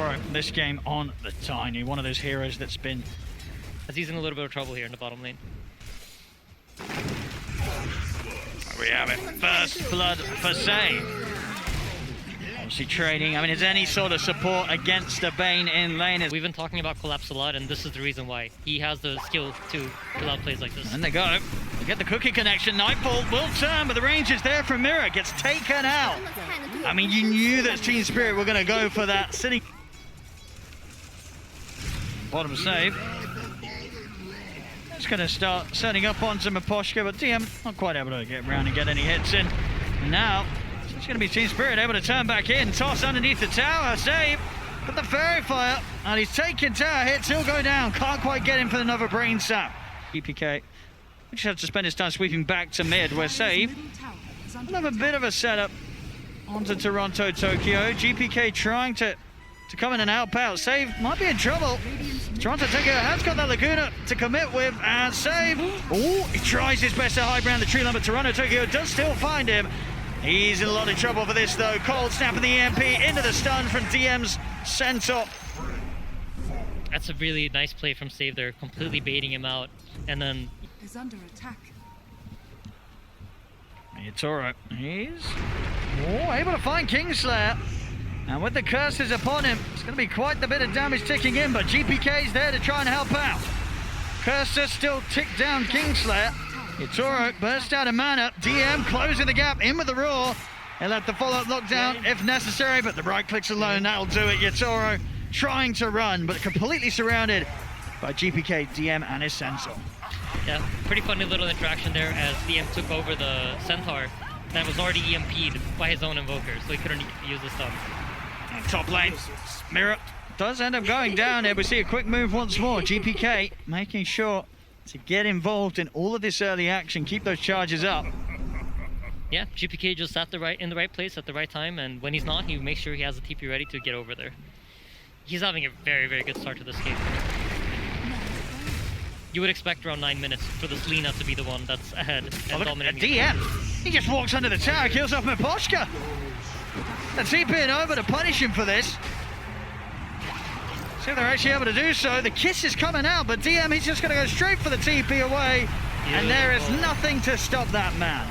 Yatoro this game on the Tiny. One of those heroes that's been... He's in a little bit of trouble here in the bottom lane. We have it. First blood for Save. Obviously trading. I mean, is any sort of support against the Bane in lane? We've been talking about Collapse a lot, and this is the reason why. He has the skill to pull out plays like this. And they go. They get the cookie connection. Nightfall will turn, but the range is there from Mirror. Gets taken out. I mean, you knew that Team Spirit were going to go for that. Sitting. Bottom save. It's going to start setting up onto Miposhka, but DM not quite able to get around and get any hits in. And now, it's going to be Team Spirit able to turn back in. Toss underneath the tower. Save. But the Fairy Fire. And he's taking tower hits. He'll go down. Can't quite get him for another Brain Sap. GPK. We just have to spend his time sweeping back to mid, where Save will have a bit of a setup onto Toronto, Tokyo. GPK trying to come in and help out. Save might be in trouble. Toronto Tokyo has got that Laguna to commit with, and Save. Oh, he tries his best to high ground the tree line, but Toronto Tokyo does still find him. He's in a lot of trouble for this though. Cold snapping the EMP into the stun from DM's Centaur. That's a really nice play from Save there, completely baiting him out, and then is under attack. Yatoro, he's able to find Kingslayer. And with the curses upon him, it's going to be quite the bit of damage ticking in, but GPK's there to try and help out. Curses still tick down Kingslayer. Yatoro burst out of mana. DM closing the gap in with the Roar. He'll have to follow up lockdown if necessary, but the right clicks alone, that'll do it. Yatoro trying to run, but completely surrounded by GPK, DM, and his Centaur. Yeah, pretty funny little interaction there as DM took over the Centaur that was already EMP'd by his own Invoker, so he couldn't use the stun. Top lane, Mirror does end up going down here. We see a quick move once more. GPK making sure to get involved in all of this early action, keep those charges up. Yeah, GPK just in the right place at the right time, and when he's not, he makes sure he has the TP ready to get over there. He's having a very, very good start to this game. You would expect around 9 minutes for this Lina to be the one that's ahead and dominating. DM, he just walks under the tower, kills off Miposhka. And TPing over to punish him for this. See if they're actually able to do so. The kiss is coming out, but DM, he's just going to go straight for the TP away. Beautiful. And there is nothing to stop that man.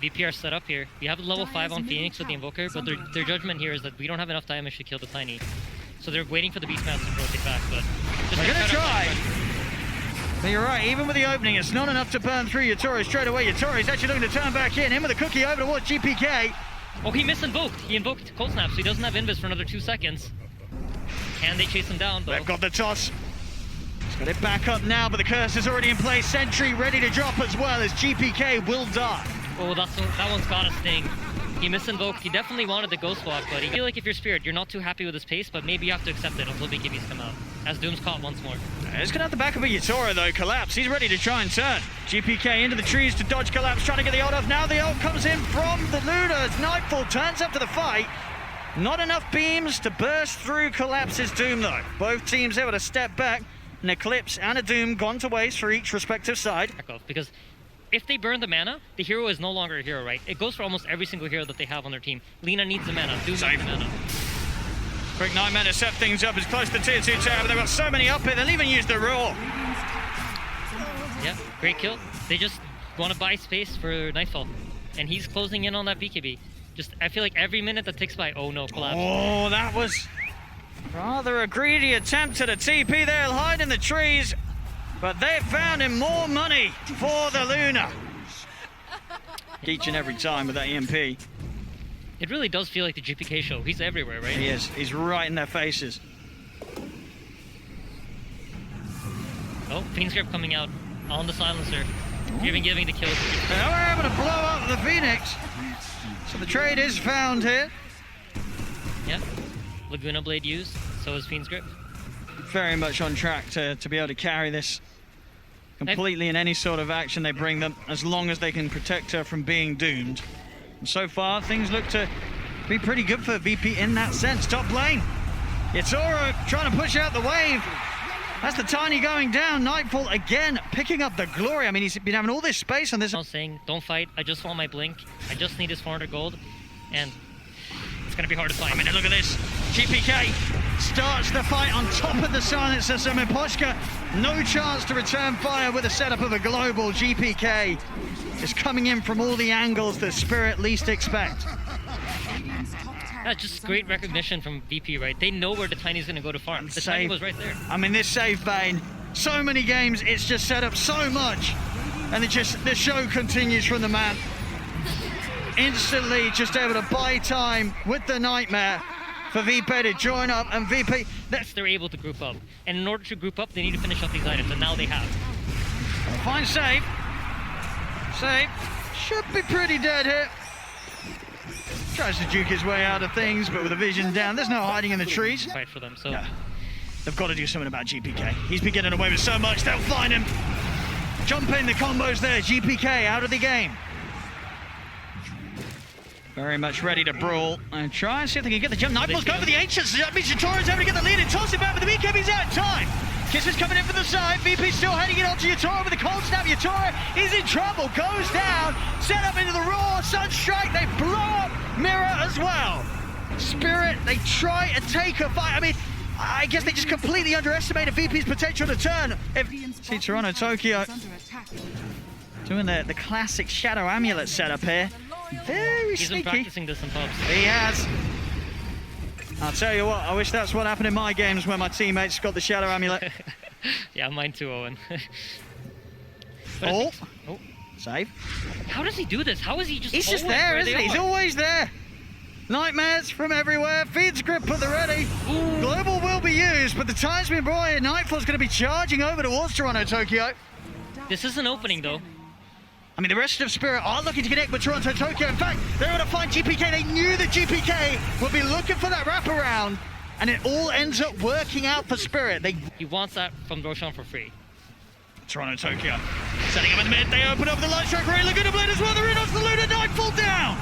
VPR set up here. We have a level 5 on Phoenix with the Invoker, but their judgment here is that we don't have enough damage to kill the Tiny. So they're waiting for the Beastmaster to rotate back, but... They're going to try. But you're right, even with the opening, it's not enough to burn through Yatoro straight away. Yatoro's actually looking to turn back in with a cookie over towards GPK. Oh, he misinvoked. He invoked Cold Snap, so he doesn't have Invis for another 2 seconds. Can they chase him down, though? They've got the toss. He's got it back up now, but the curse is already in place. Sentry ready to drop as well as GPK will die. Oh, that one's got a sting. He misinvoked. He definitely wanted the Ghost Walk, but I feel like if you're Spirit, you're not too happy with his pace, but maybe you have to accept it until BKBs come out. As Doom's caught once more. It's going to have the back of a Yatoro though. Collapse. He's ready to try and turn. GPK into the trees to dodge Collapse, trying to get the ult off. Now the ult comes in from the Luna as Nightfall turns up to the fight. Not enough beams to burst through Collapse's Doom though. Both teams able to step back. An Eclipse and a Doom gone to waste for each respective side. Because if they burn the mana, the hero is no longer a hero, right? It goes for almost every single hero that they have on their team. Lina needs the mana, Doom needs the mana. Quick 9 mana set things up as close to tier 2 tower, but they've got so many up here, they'll even use the Roar. Yeah, great kill. They just want to buy space for Nightfall. And he's closing in on that BKB. I feel like every minute that ticks by, oh no, Collapse. Oh, that was rather a greedy attempt at a TP. They'll hide in the trees, but they've found him more money for the Luna. Each and every time with that EMP. It really does feel like the GPK show. He's everywhere, right? He is. He's right in their faces. Oh, Phoenix Grip coming out on the silencer. Even giving the kill. Now we're able to blow up the Phoenix. So the trade is found here. Yeah. Laguna Blade used. So is Phoenix Grip. Very much on track to be able to carry this completely in any sort of action they bring them, as long as they can protect her from being doomed. And so far, things look to be pretty good for VP in that sense. Top lane, Yatoro trying to push out the wave. That's the Tiny going down. Nightfall again picking up the glory. I mean, he's been having all this space on this. I was saying, don't fight. I just want my blink. I just need his 400 gold. And It's gonna be hard to find. I mean, look at this. GPK starts the fight on top of the silencer, so Miposhka, no chance to return fire with a setup of a global. GPK is coming in from all the angles that Spirit least expect. That's just great recognition from VP, right? They know where the Tiny's gonna go to farm. The Tiny was right there. I mean, this save Bane, so many games, it's just set up so much. And the show continues from the man. Instantly just able to buy time with the Nightmare for VP to join up, and VP... They're able to group up. And in order to group up, they need to finish up these items, and now they have. Fine save. Save. Should be pretty dead here. Tries to juke his way out of things, but with the vision down, there's no hiding in the trees. Fight for them, so... Yeah. They've got to do something about GPK. He's been getting away with so much, they'll find him. Jump in, the combos there. GPK out of the game. Very much ready to brawl and try and see if they can get the jump. Nightfall's going for the Ancients. That means Yatora's able to get the lead and toss it back, but the BKB's out of time. Kisses coming in from the side. VP still heading it onto Yatora with a cold snap. Yatora is in trouble, goes down, set up into the Raw, Sunstrike. They blow up Mirror as well. Spirit, they try and take a fight. I mean, I guess they just completely underestimated VP's potential to turn. See Toronto Tokyo doing the classic Shadow Amulet setup here. Very He's sneaky. been practicing this in pubs. He has. I'll tell you what, I wish that's what happened in my games where my teammates got the Shadow Amulet. Yeah, mine too, Owen. Oh. Oh. Save. How does he do this? How is he just He's just always there, where isn't they he? He's are? always there. Nightmares from everywhere. Feeds grip at the ready. Ooh. Global will be used, but the time's been brought in. Nightfall's going to be charging over towards Toronto Tokyo. This is an opening, though. I mean, the rest of Spirit are looking to connect with Toronto Tokyo. In fact, they're going to find GPK. They knew that GPK would be looking for that wraparound, and it all ends up working out for Spirit. He wants that from Roshan for free. Toronto Tokyo setting up in the mid. They open up the light strike. Ray Laguna Blade as well. They're in off the Luna. Nightfall down.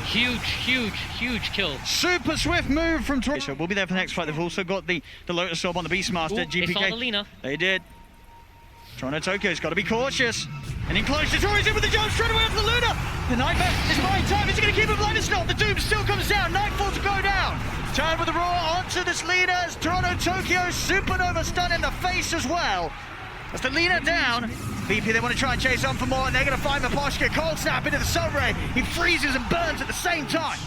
Huge kill. Super swift move from Toronto. So we'll be there for the next fight. They've also got the Lotus Orb on the Beastmaster. Ooh, GPK. they saw the Lina. They did. Toronto Tokyo's got to be cautious. And in close, Tori's in with the jump straight away off the Luna. The Nightmare is buying time. Is he going to keep him blind? It's not. The Doom still comes down. Nightfall to go down. Turn with the Raw onto this Lina as Toronto Tokyo Supernova stun in the face as well. As the Lina down, VP, they want to try and chase on for more, and they're going to find Miposhka. Cold snap into the Sun Ray. He freezes and burns at the same time.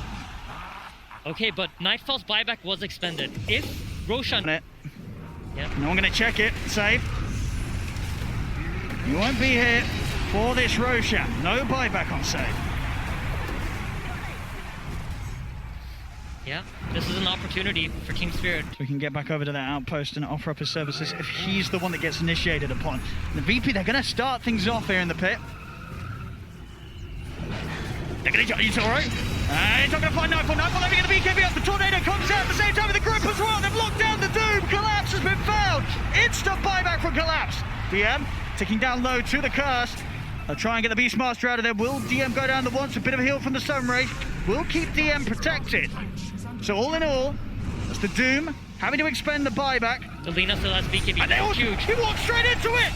Okay, but Nightfall's buyback was expended. If Roshan... It. Yeah. No one going to check it. Save. You won't be here for this Roshan. No buyback on save. Yeah, this is an opportunity for Team Spirit. So we can get back over to that outpost and offer up his services if he's the one that gets initiated upon. The VP, they're going to start things off here in the pit. They're going to jump Yutoro. He's not going to find Nightfall. Nightfall aiming at the BKB up. The Tornado comes out at the same time with the group as well. They've locked down the Doom. Collapse has been found. Instant buyback from Collapse. DM ticking down low to the Curse. They'll try and get the Beastmaster out of there. Will DM go down the once? A bit of a heal from the Sun Ray. Will keep DM protected. So all in all, that's the Doom having to expend the buyback. The Lina still has BKB. And they all, huge. He walked straight into it.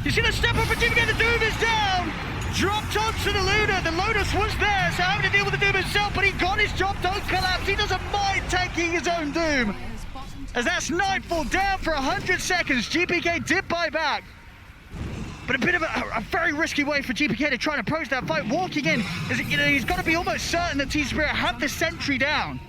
You see the step up for GPK. The Doom is down. Dropped onto the Luna. The Lotus was there, so having to deal with the Doom himself, but he got his job done. Collapse. He doesn't mind taking his own Doom. As that's Nightfall down for 100 seconds. GPK did buy back. But a bit of a very risky way for GPK to try and approach that fight. Walking in, he's got to be almost certain that Team Spirit have the sentry down.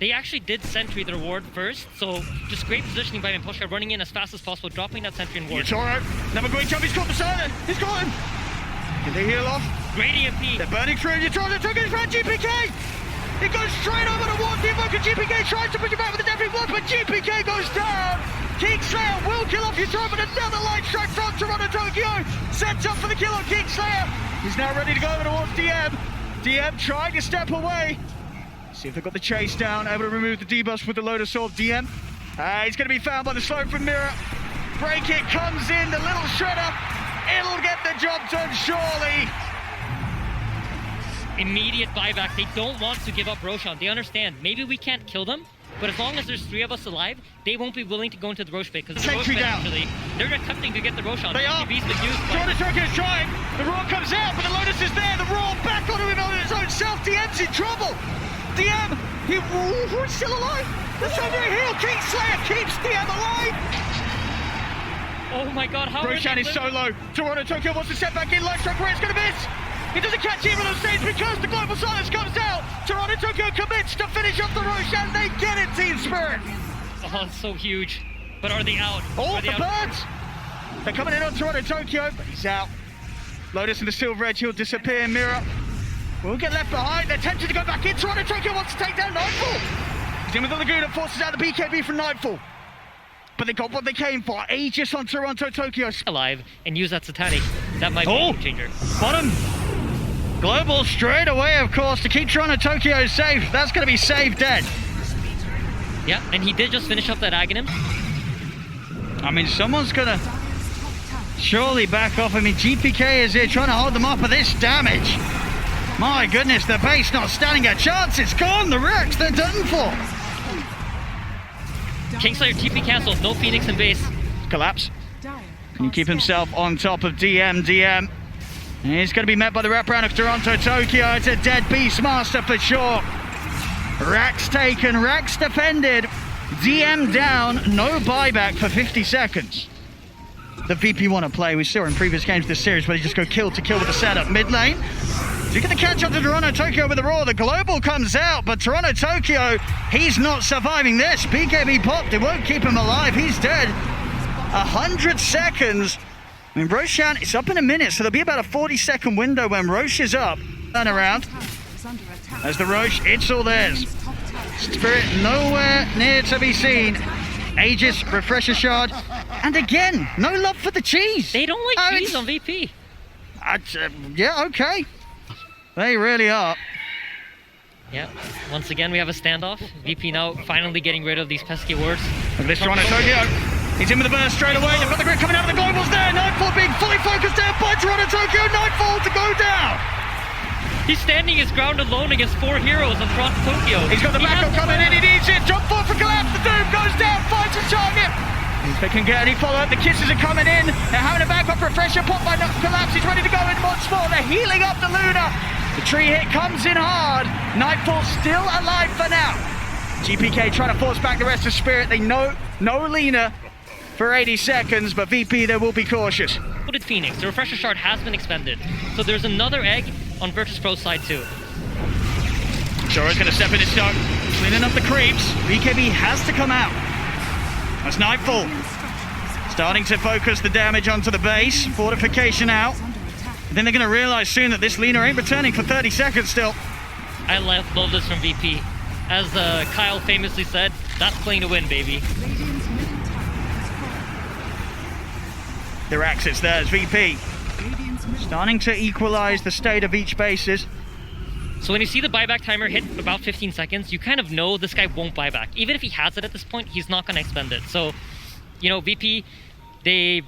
They actually did sentry their ward first, so just great positioning by Miposhka, running in as fast as possible, dropping that sentry and ward. Yutoro, never great jump, he's got the silent, he's got him. Can they heal off? Great EMP. They're burning through, Yutoro took his round, GPK! It goes straight over to ward the Invoker. GPK tries to push it back with a deafening blow, but GPK goes down. Kingslayer will kill off Yutoro, but another light strike from Toronto Tokyo. Sets up for the kill on Kingslayer. He's now ready to go over towards DM. DM trying to step away. See if they've got the chase down, able to remove the debuff with the Lotus Orb. DM. He's going to be found by the slope from Mirror. Break it comes in, the little shredder. It'll get the job done, surely. Immediate buyback. They don't want to give up Roshan. They understand. Maybe we can't kill them, but as long as there's 3 of us alive, they won't be willing to go into the Roche Bay because the Roche Bay actually, they're attempting to get the Roshan. They are. BKB's been used. Toronto Tokyo is trying. The Raw comes out, but the Lotus is there. The Raw back onto him on its own self. DM's in trouble. DM, he's still alive. The secondary heal, King Slayer keeps DM alive. Oh my god, how Roshan is so low. Toronto Tokyo wants to step back in. Light Strike Ray's gonna miss. He doesn't catch even on stage because the global silence comes out. Toronto Tokyo commits to finish off the Roshan. They get it, Team Spirit. Oh, it's so huge. But are they out? Oh, the birds. They're coming in on Toronto Tokyo, but he's out. Lotus and the Silver Edge, he'll disappear. Mirror will get left behind. They're tempted to go back in. Toronto Tokyo wants to take down Nightfall. He's in with the Laguna, forces out the BKB from Nightfall. But they got what they came for. Aegis on Toronto Tokyo. Alive and use that Satanic. That might be a game changer. Bottom. Global straight away, of course, to keep Toronto Tokyo safe. That's going to be saved dead. Yeah, and he did just finish up that Aghanim. I mean, someone's going to surely back off. I mean, GPK is here trying to hold them off with this damage. My goodness, the base not standing a chance. It's gone. The Rex, they're done for. Kingslayer TP cancels. No Phoenix in base. Collapse. Can he keep himself on top of DM? He's going to be met by the wraparound of Toronto Tokyo. It's a dead Beastmaster for sure. Rax taken, Rax defended. DM down, no buyback for 50 seconds. The VP want to play. We saw in previous games of this series where they just go kill to kill with the setup. Mid lane. You get the catch up to Toronto Tokyo with the roar. The global comes out, but Toronto Tokyo, he's not surviving this. BKB popped. It won't keep him alive. He's dead. 100 seconds. I mean, Roshan, it's up in a minute, so there'll be about a 40-second window when Roche is up. Turn around. As the Roche, it's all theirs. Spirit nowhere near to be seen. Aegis, Refresher Shard, and again, no love for the cheese. They don't like cheese on VP. Yeah, okay. They really are. Yeah, once again we have a standoff. VP now finally getting rid of these pesky words. Look at this Toronto Tokyo. He's in with the burst straight away. They've got the grid coming out of the globals there. Nightfall being fully focused down by Toronto Tokyo. Nightfall to go down. He's standing his ground alone against 4 heroes on Toronto Tokyo. He's got the backup coming in. He needs it. Jump forward for collapse. The Doom goes down. Finds his target. If they can get any follow-up, the kisses are coming in. They're having a backup refresher. Pop by collapse. He's ready to go in once more. They're healing up the Luna. The tree hit comes in hard. Nightfall still alive for now. GPK trying to force back the rest of Spirit. They know no Lena for 80 seconds, but VP, they will be cautious. What did Phoenix? The Refresher Shard has been expended. So there's another egg on Virtus Pro's side too. Shora's going to step in his start, cleaning up the creeps. BKB has to come out. That's Nightfall. Starting to focus the damage onto the base. Fortification out. Then they're going to realize soon that this Lina ain't returning for 30 seconds still. I love this from VP. As Kyle famously said, that's playing to win, baby. Their exits there as VP. Starting to equalize the state of each bases. So when you see the buyback timer hit about 15 seconds, you kind of know this guy won't buy back. Even if he has it at this point, he's not going to expend it. So, you know, VP, they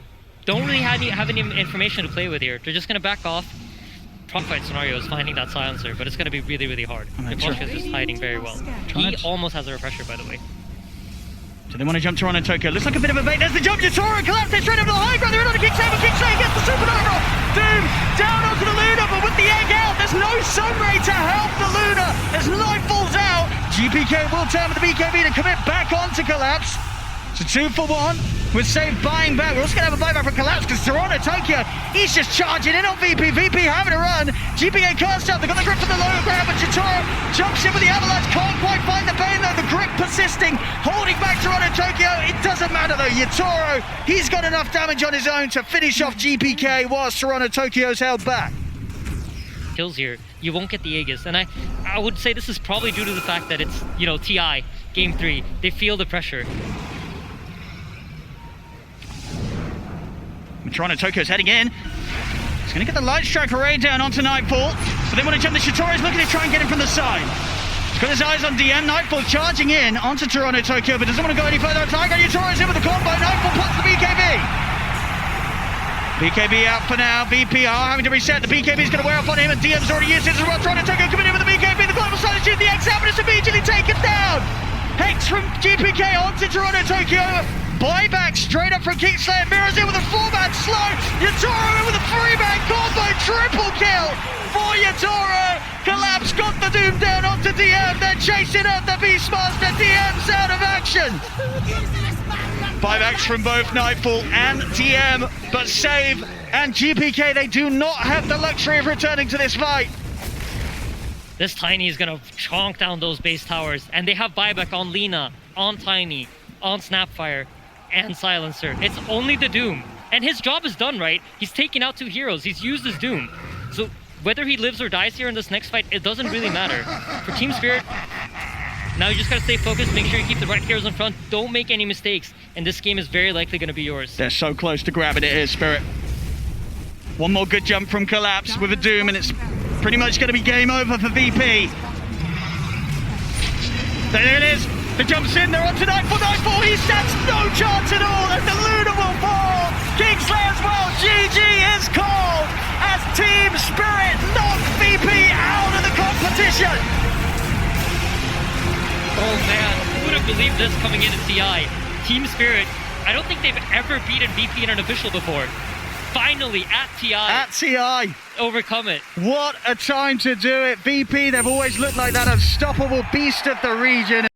don't really have any information to play with here. They're just going to back off. Prop fight scenario is finding that silencer, but it's going to be really, really hard. Poshka is just hiding very well. He almost has a refresher, by the way. So they want to jump Toronto Tokyo. Looks like a bit of a bait. There's the jump. Yatoro collapsed. They're straight over the high ground. They're in on the Kicksaver. Kicksaver gets the supernova. Doom down onto the Luna, but with the egg out, there's no Sunray to help the Luna. As Nightfall's out, GPK will turn with the BKB to commit back onto Collapse. So 2 for 1 with Save buying back. We're also going to have a buyback for Collapse because Toronto Tokyo, he's just charging in on VP. VP having a run. GPK cursed out. They've got the grip for the low grab, but Yatoro jumps in with the avalanche. Can't quite find the bane though. The grip persisting, holding back Toronto Tokyo. It doesn't matter though. Yatoro, he's got enough damage on his own to finish off GPK whilst Toronto Tokyo's held back. Kills here. You won't get the Aegis. And I would say this is probably due to the fact that it's, you know, TI, Game 3. They feel the pressure. Toronto Tokyo's heading in. He's going to get the Light Strike Array down onto Nightfall. But they want to jump. The Shitoro's looking to try and get him from the side. He's got his eyes on DM. Nightfall charging in onto Toronto Tokyo, but doesn't want to go any further. Tiger Yatoro's in with the combo. Nightfall pops the BKB. BKB out for now. VPR having to reset. The BKB's going to wear off on him, and DM's already used it as well. Toronto Tokyo coming in with the BKB. The global side shoot the X out, but it's immediately taken down. Hex from GPK onto Toronto Tokyo. Buyback straight up from Kingslayer. Mirrors in with a 4-man slow. Yatoro in with a 3-man combo. Triple kill for Yatoro. Collapse got the Doom down onto DM. They're chasing up the Beastmaster. DM's out of action. Buybacks from both Nightfall and DM, but Save and GPK, they do not have the luxury of returning to this fight. This Tiny is gonna chonk down those base towers, and they have buyback on Lina, on Tiny, on Snapfire, and Silencer. It's only the Doom, and his job is done, right? He's taken out 2 heroes, he's used his Doom. So whether he lives or dies here in this next fight, it doesn't really matter. For Team Spirit, now you just gotta stay focused, make sure you keep the right heroes in front, don't make any mistakes, and this game is very likely gonna be yours. They're so close to grabbing it here, Spirit. One more good jump from Collapse with a Doom, and it's pretty much gonna be game over for VP. There it is, the jump's in, they're on to Nightfall, he stands no chance at all, and the Luna will fall! Kingslayer as well, GG is called, as Team Spirit knock VP out of the competition! Oh man, who would have believed this coming into TI? Team Spirit, I don't think they've ever beaten VP in an official before. Finally, at TI. At TI. Overcome it. What a time to do it. VP, they've always looked like that unstoppable beast of the region.